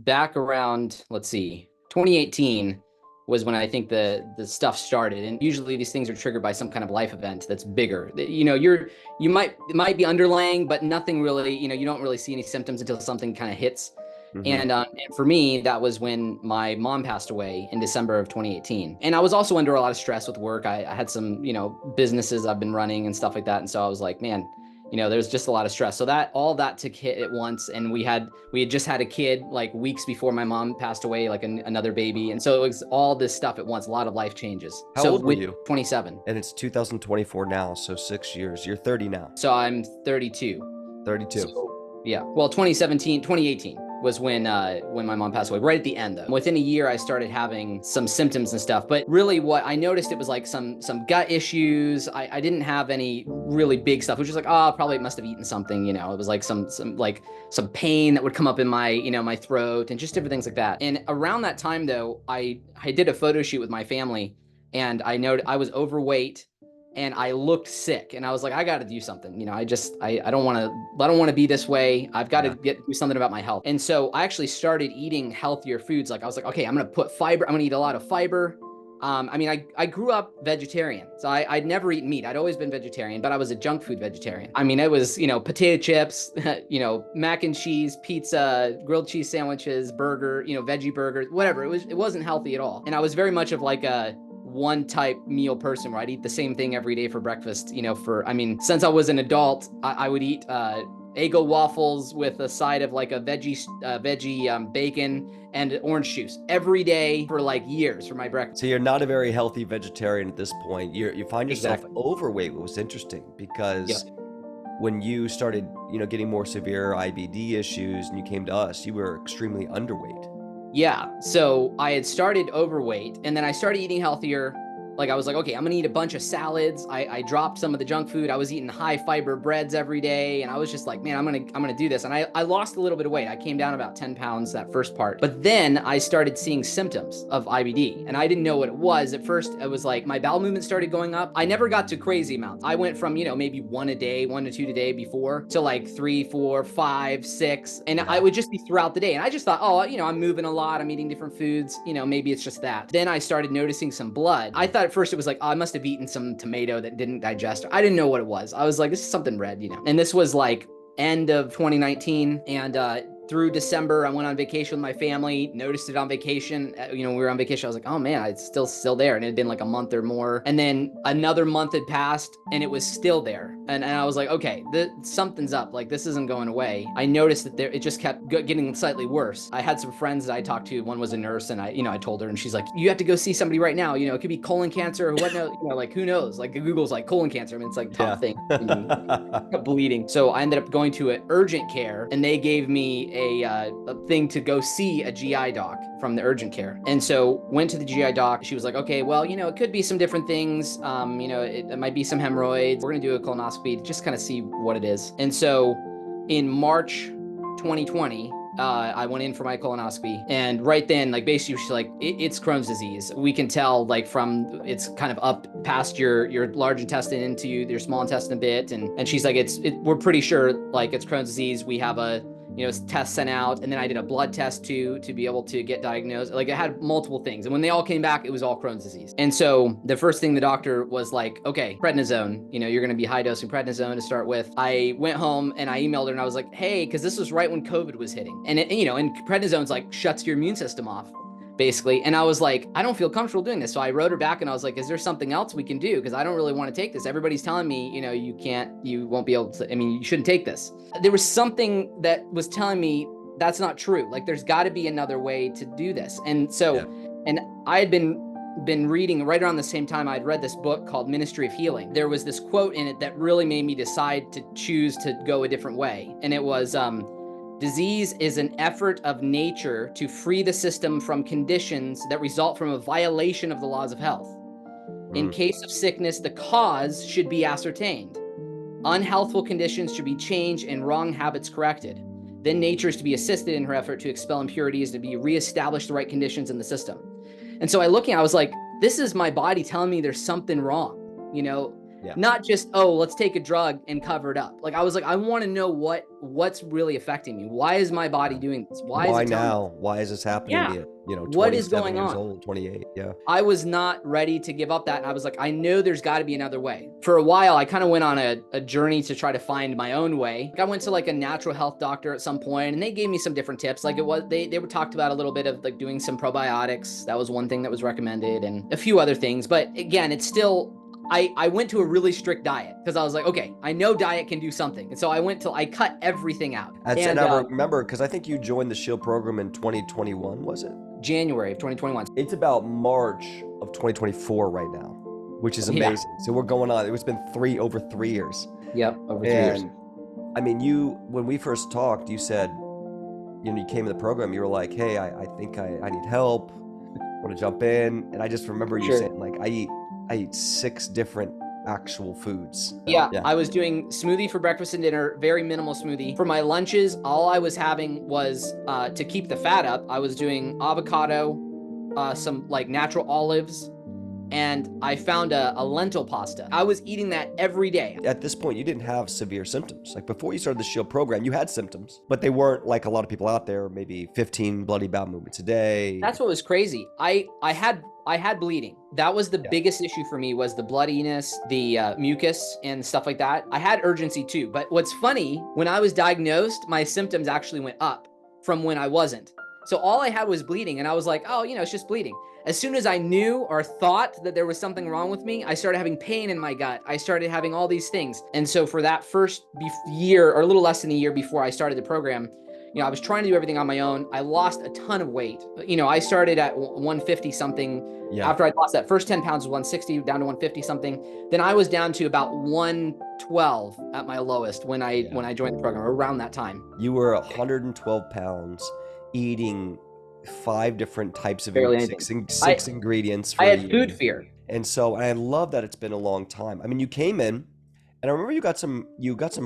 back around, let's see, 2018 was when I think the stuff started. And usually these things are triggered by some kind of life event that's bigger. It might be underlying, but nothing really, you don't really see any symptoms until something kind of hits. Hmm. And for me, that was when my mom passed away in December of 2018. And I was also under a lot of stress with work. I had some, businesses I've been running and stuff like that. And so I was like, man, there's just a lot of stress. So that all that took hit at once. And we had just had a kid like weeks before my mom passed away, like another baby. And so it was all this stuff at once, a lot of life changes. How So old were with you? 27. And it's 2024 now, so 6 years. You're 30 now. So I'm 32. 32. So yeah, well, 2018 was when my mom passed away. Right at the end, though, within a year, I started having some symptoms and stuff. But really, what I noticed, it was like some gut issues. I didn't have any really big stuff, which was like, oh, probably must have eaten something. It was like some pain that would come up in my my throat and just different things like that. And around that time, though, I did a photo shoot with my family, and I noted I was overweight and I looked sick, and I was like, I got to do something. I don't want to be this way. I've got to Yeah. do something about my health. And so I actually started eating healthier foods. Like I was like, okay, I'm going to put fiber. I'm going to eat a lot of fiber. I grew up vegetarian, so I'd never eaten meat. I'd always been vegetarian, but I was a junk food vegetarian. I mean, it was, potato chips, mac and cheese, pizza, grilled cheese sandwiches, burger, veggie burgers, whatever. It wasn't healthy at all. And I was very much of like a one type meal person where I'd eat the same thing every day for breakfast, since I was an adult, I would eat, Eggo waffles with a side of like a veggie bacon and orange juice every day for like years for my breakfast. So you're not a very healthy vegetarian at this point. You find yourself Exactly. overweight, what was interesting, Yeah. because when you started, getting more severe IBD issues and you came to us, you were extremely underweight. Yeah. So I had started overweight, and then I started eating healthier. Like I was like, okay, I'm gonna eat a bunch of salads. I dropped some of the junk food. I was eating high fiber breads every day. And I was just like, man, I'm gonna do this. And I lost a little bit of weight. I came down about 10 pounds that first part. But then I started seeing symptoms of IBD, and I didn't know what it was. At first, it was like my bowel movement started going up. I never got to crazy amounts. I went from, maybe one to two a day before, to like 3, 4, 5, 6. And Yeah. I would just be throughout the day. And I just thought, oh, I'm moving a lot. I'm eating different foods. Maybe it's just that. Then I started noticing some blood. I thought at first it was like, oh, I must have eaten some tomato that didn't digest. I didn't know what it was. I was like, this is something red. And this was like end of 2019. And through December, I went on vacation with my family, noticed it on vacation. We were on vacation. I was like, oh man, it's still there. And it had been like a month or more. And then another month had passed and it was still there. And I was like, okay, something's up. Like this isn't going away. I noticed that it just kept getting slightly worse. I had some friends that I talked to. One was a nurse, and I told her, and she's like, you have to go see somebody right now. It could be colon cancer or whatnot. Like who knows? Like Google's like colon cancer. I mean, it's like top thing. Kept bleeding. So I ended up going to an urgent care, and they gave me a thing to go see a GI doc from the urgent care. And so went to the GI doc. She was like, okay, well, it could be some different things. It might be some hemorrhoids. We're going to do a colonoscopy to just kind of see what it is. And so in March 2020, I went in for my colonoscopy, and right then, like basically she's like, it's Crohn's disease. We can tell like from it's kind of up past your large intestine into your small intestine a bit. And she's like, we're pretty sure like it's Crohn's disease. We have a test sent out, and then I did a blood test too to be able to get diagnosed. Like I had multiple things, and when they all came back, it was all Crohn's disease. And so the first thing the doctor was like, okay, prednisone, you're going to be high dosing prednisone to start with. I went home and I emailed her, and I was like, hey, because this was right when COVID was hitting, and and prednisone's like shuts your immune system off, basically. And I was like, I don't feel comfortable doing this. So I wrote her back and I was like, is there something else we can do? Because I don't really want to take this. Everybody's telling me, you won't be able to, you shouldn't take this. There was something that was telling me that's not true. Like there's got to be another way to do this. And so, and I had been reading right around the same time I'd read this book called Ministry of Healing. There was this quote in it that really made me decide to choose to go a different way. And it was, disease is an effort of nature to free the system from conditions that result from a violation of the laws of health. In case of sickness, the cause should be ascertained. Unhealthful conditions should be changed and wrong habits corrected. Then nature is to be assisted in her effort to expel impurities, to be reestablish the right conditions in the system. And so I was like, this is my body telling me there's something wrong. Yeah. Not just, oh, let's take a drug and cover it up. Like, I was like, I want to know what's really affecting me. Why is my body doing this? Why is it telling me? now? Why is this happening to Yeah. you? You know, What is 27 going years on? old, 28. Yeah. I was not ready to give up that. And I was like, I know there's got to be another way. For a while, I kind of went on a journey to try to find my own way. I went to like a natural health doctor at some point, and they gave me some different tips. Like they were talked about a little bit of like doing some probiotics. That was one thing that was recommended, and a few other things. But again, it's still, I went to a really strict diet because I was like, okay, I know diet can do something. And so I cut everything out. And I remember, because I think you joined the S.H.I.E.L.D. program in 2021, was it? January of 2021. It's about March of 2024 right now, which is amazing. Yeah. So we're going on. It's been over 3 years. Yep, over 3 years. I mean, when we first talked, you said, you came in the program, you were like, hey, I think I need help. I want to jump in. And I just remember you saying, like, I eat 6 different actual foods. Yeah, I was doing smoothie for breakfast and dinner, very minimal smoothie. For my lunches, all I was having was, to keep the fat up, I was doing avocado, some like natural olives, and I found a lentil pasta. I was eating that every day. At this point, you didn't have severe symptoms. Like before you started the S.H.I.E.L.D. program, you had symptoms, but they weren't like a lot of people out there, maybe 15 bloody bowel movements a day. That's what was crazy. I had bleeding. That was the biggest issue for me, was the bloodiness, the mucus and stuff like that. I had urgency too. But what's funny, when I was diagnosed, my symptoms actually went up from when I wasn't. So all I had was bleeding, and I was like, oh, it's just bleeding. As soon as I knew or thought that there was something wrong with me, I started having pain in my gut. I started having all these things. And so for that first year, or a little less than a year before I started the program, I was trying to do everything on my own. I lost a ton of weight. I started at 150 something. Yeah. After I lost that first 10 pounds, was 160 down to 150 something. Then I was down to about 112 at my lowest when I joined the program, around that time. You were 112 pounds, eating 5 different types of six ingredients. I had food fear. And so I love that it's been a long time. I mean, you came in, and I remember you got some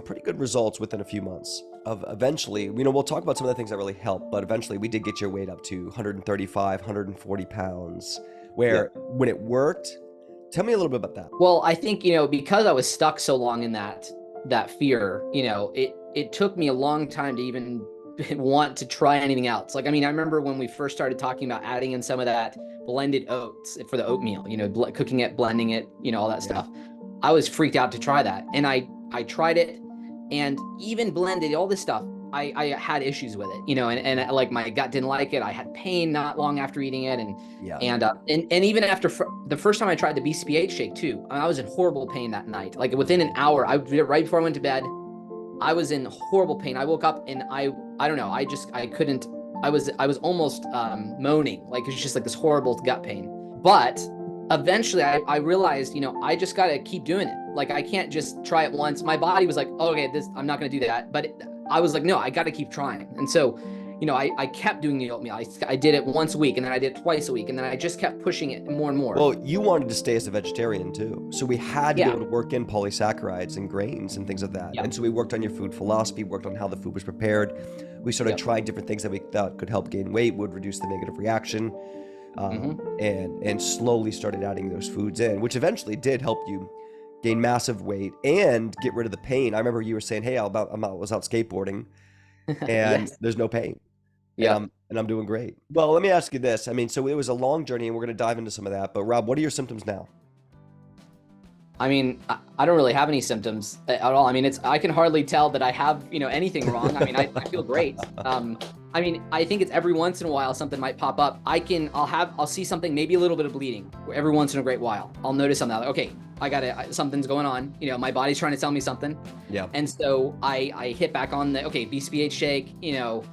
pretty good results within a few months. Eventually, we'll talk about some of the things that really helped, but eventually we did get your weight up to 135, 140 pounds, where when it worked, tell me a little bit about that. Well, I think, because I was stuck so long in that fear, it took me a long time to even want to try anything else. Like, I remember when we first started talking about adding in some of that blended oats for the oatmeal, cooking it, blending it, all that stuff. I was freaked out to try that. And I tried it, and even blended all this stuff, I had issues with it, and like my gut didn't like it. I had pain not long after eating it. And even after the first time I tried the BCBH shake too, I was in horrible pain that night. Like within an hour, right before I went to bed, I was in horrible pain. I woke up and I don't know. I couldn't, I was almost moaning. Like it was just like this horrible gut pain. But eventually I realized, I just got to keep doing it. Like I can't just try it once. My body was like, oh, okay, I'm not going to do that. But I was like, no, I got to keep trying. And so, I kept doing the oatmeal. I did it once a week, and then I did it twice a week. And then I just kept pushing it more and more. Well, you wanted to stay as a vegetarian too. So we had to be able to work in polysaccharides and grains and things like that. And so we worked on your food philosophy, worked on how the food was prepared. We started trying different things that we thought could help gain weight, would reduce the negative reaction. And slowly started adding those foods in, which eventually did help you gain massive weight and get rid of the pain. I remember you were saying, hey, I was out skateboarding and there's no pain. And I'm doing great. Well, let me ask you this. So it was a long journey, and we're going to dive into some of that. But Rob, what are your symptoms now? I don't really have any symptoms at all. I can hardly tell that I have, anything wrong. I feel great. I think it's every once in a while something might pop up. I'll see something, maybe a little bit of bleeding every once in a great while. I'll notice something like, okay, something's going on. My body's trying to tell me something. Yeah. And so I hit back on the, BCBH shake, indigo,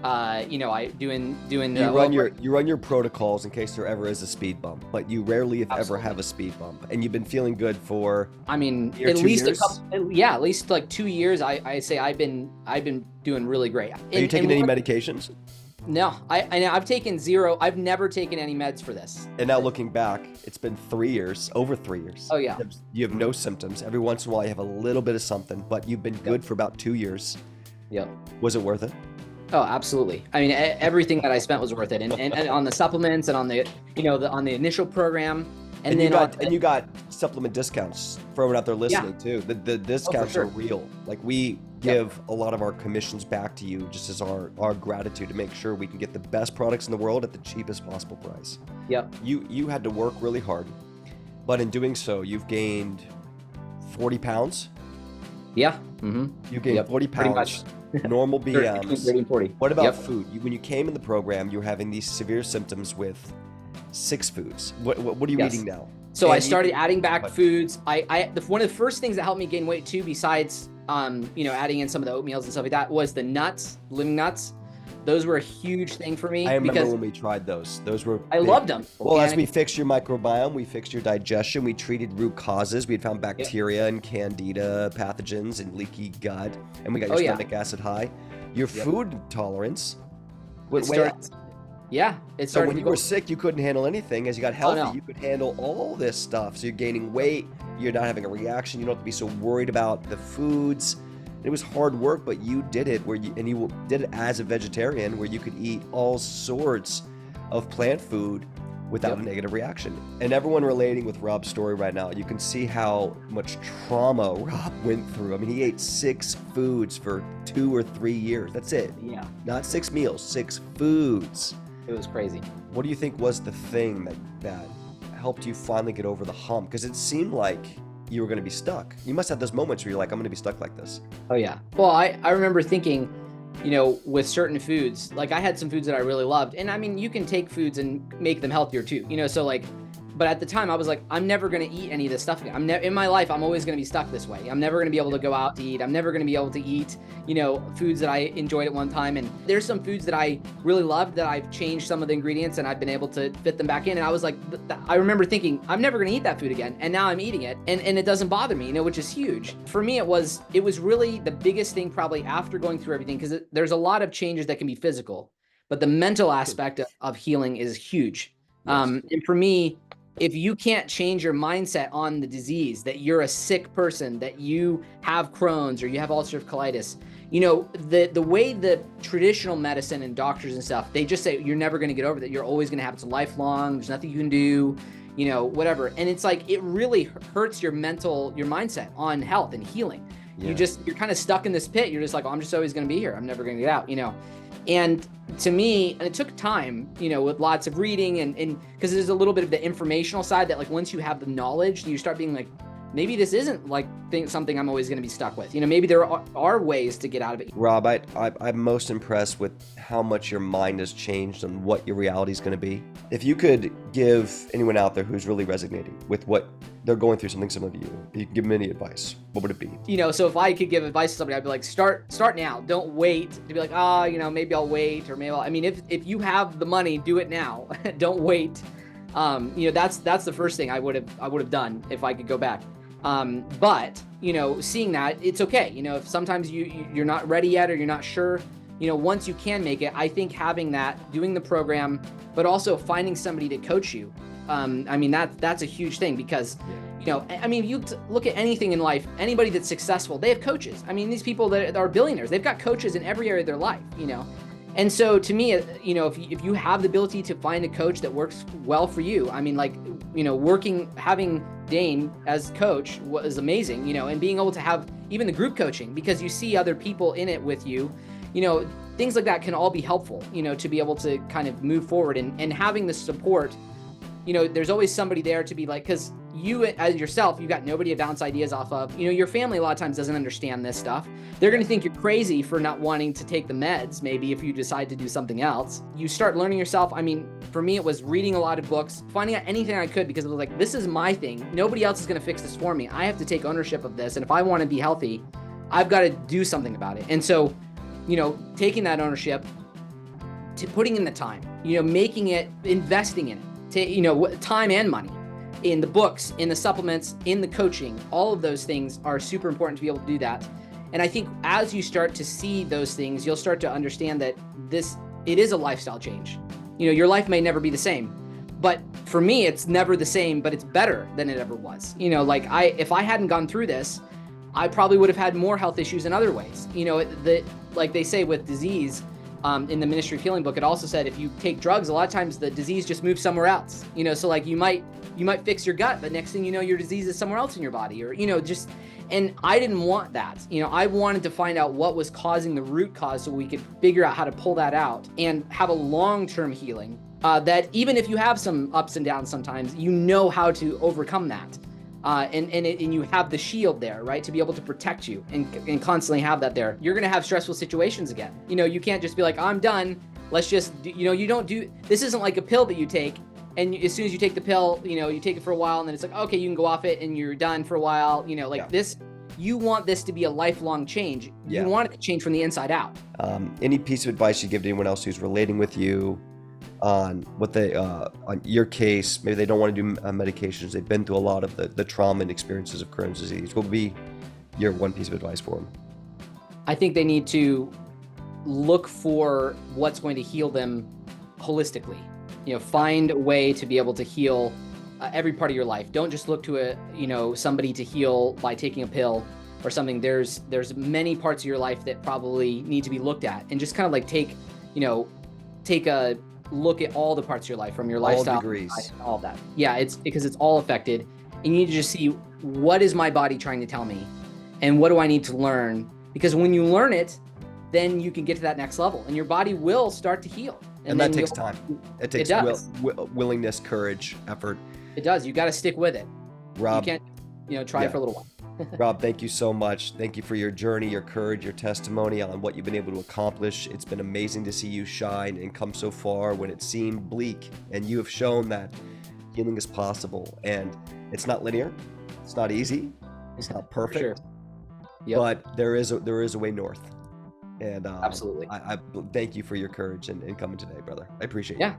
I doing you run your protocols in case there ever is a speed bump, but you rarely if ever have a speed bump, and you've been feeling good for at least like 2 years. I say I've been doing really great. Are you taking any medications? No, I've taken zero. I've never taken any meds for this. And now looking back, it's been 3 years, over 3 years. Oh yeah. You have no symptoms. Every once in a while you have a little bit of something, but you've been good for about 2 years. Yep. Was it worth it? Oh, absolutely. Everything that I spent was worth it. And on the supplements and on the, on the initial program, And then you got supplement discounts for everyone out there listening too. The discounts are real. Like we give a lot of our commissions back to you just as our gratitude to make sure we can get the best products in the world at the cheapest possible price. Yep. You had to work really hard, but in doing so, you've gained 40 pounds. Yeah. Mm-hmm. You gained 40 pounds. Normal BMs. 30 and 40. What about food? When you came in the program, you were having these severe symptoms with 6 foods. What are you eating now? So I started adding back foods. One of the first things that helped me gain weight too, besides adding in some of the oatmeals and stuff like that, was the nuts, living nuts. Those were a huge thing for me. I remember when we tried those. Those were I loved them. Well, as we fixed your microbiome, we fixed your digestion, we treated root causes. We had found bacteria and candida pathogens and leaky gut, and we got your stomach acid high. Your food tolerance. It started. So when you were sick, you couldn't handle anything. As you got healthy, you could handle all this stuff. So you're gaining weight. You're not having a reaction. You don't have to be so worried about the foods. It was hard work, but you did it you did it as a vegetarian, where you could eat all sorts of plant food without a negative reaction. And everyone relating with Rob's story right now, you can see how much trauma Rob went through. I mean, he ate 6 foods for 2 or 3 years. That's it. Yeah. Not 6 meals, 6 foods. It was crazy. What do you think was the thing that helped you finally get over the hump? Because it seemed like you were going to be stuck. You must have those moments where you're like, I'm going to be stuck like this. Oh yeah. Well, I remember thinking, with certain foods, like I had some foods that I really loved. And I mean, you can take foods and make them healthier too, so like, but at the time I was like, I'm never going to eat any of this stuff again. In my life, I'm always going to be stuck this way. I'm never going to be able to go out to eat. I'm never going to be able to eat, foods that I enjoyed at one time. And there's some foods that I really loved that I've changed some of the ingredients and I've been able to fit them back in. And I was like, I remember thinking, I'm never going to eat that food again. And now I'm eating it and it doesn't bother me, which is huge. For me, it was really the biggest thing probably after going through everything, because there's a lot of changes that can be physical, but the mental aspect of healing is huge. Yes. And for me, if you can't change your mindset on the disease, that you're a sick person, that you have Crohn's or you have ulcerative colitis, the way the traditional medicine and doctors and stuff, they just say you're never going to get over that. You're always going to have it's lifelong. There's nothing you can do, whatever. And it's like, it really hurts your mindset on health and healing. Yeah. You're kind of stuck in this pit. You're just like, I'm just always going to be here. I'm never going to get out, And to me, and it took time, with lots of reading and because there's a little bit of the informational side that like once you have the knowledge, you start being like, maybe this isn't like something I'm always going to be stuck with. Maybe there are ways to get out of it. Rob, I'm most impressed with how much your mind has changed and what your reality is going to be. If you could give anyone out there who's really resonating with what they're going through something similar to you can give them any advice, what would it be? So if I could give advice to somebody, I'd be like, start now. Don't wait to be like, maybe I'll wait, or maybe if you have the money, do it now. Don't wait. That's the first thing I would have done if I could go back. But seeing that, it's okay. If sometimes you're not ready yet or you're not sure, once you can make it, I think having that, doing the program, but also finding somebody to coach you. That's a huge thing because, you look at anything in life, anybody that's successful, they have coaches. These people that are billionaires, they've got coaches in every area of their life, And so to me, if you have the ability to find a coach that works well for you, having Dane as coach was amazing, and being able to have even the group coaching, because you see other people in it with you, things like that can all be helpful, to be able to kind of move forward and having the support. There's always somebody there to be like, because you as yourself, you got nobody to bounce ideas off of. Your family a lot of times doesn't understand this stuff. They're going to think you're crazy for not wanting to take the meds, maybe if you decide to do something else. You start learning yourself. For me, it was reading a lot of books, finding out anything I could, because it was like, this is my thing. Nobody else is going to fix this for me. I have to take ownership of this. And if I want to be healthy, I've got to do something about it. And so, taking that ownership, to putting in the time, making it, investing in it, time and money in the books, in the supplements, in the coaching, all of those things are super important to be able to do that. And I think as you start to see those things, you'll start to understand that it is a lifestyle change. Your life may never be the same, but for me, it's never the same, but it's better than it ever was. If I hadn't gone through this, I probably would have had more health issues in other ways. Like they say with disease, in the Ministry of Healing book, it also said if you take drugs, a lot of times the disease just moves somewhere else. So like you might fix your gut, but next thing you know, your disease is somewhere else in your body, or and I didn't want that. I wanted to find out what was causing the root cause so we could figure out how to pull that out and have a long-term healing. That even if you have some ups and downs sometimes, how to overcome that. And you have the shield there, right, to be able to protect you and constantly have that there. You're going to have stressful situations again. You can't just be like, I'm done. Let's just, you don't do, this isn't like a pill that you take. And as soon as you take the pill, you take it for a while and then it's like, okay, you can go off it and you're done for a while. This, you want this to be a lifelong change. You want it to change from the inside out. Any piece of advice you give to anyone else who's relating with you on what they on your case, maybe they don't want to do medications, they've been through a lot of the trauma and experiences of Crohn's disease, what would be your one piece of advice for them? I think they need to look for what's going to heal them holistically. Find a way to be able to heal every part of your life. Don't just look to somebody to heal by taking a pill or something. There's many parts of your life that probably need to be looked at, and just kind of like take a look at all the parts of your life, from your lifestyle, all degrees, all that. Yeah, it's because it's all affected. And you need to just see, what is my body trying to tell me, and what do I need to learn? Because when you learn it, then you can get to that next level, and your body will start to heal. And that takes time. It takes willingness, courage, effort. It does. You got to stick with it. Rob, you can't, try for a little while. Rob, thank you so much. Thank you for your journey, your courage, your testimony on what you've been able to accomplish. It's been amazing to see you shine and come so far when it seemed bleak. And you have shown that healing is possible. And it's not linear. It's not easy. It's not perfect. Sure. Yep. But there is a way north. And absolutely. I thank you for your courage and coming today, brother. I appreciate it. Yeah.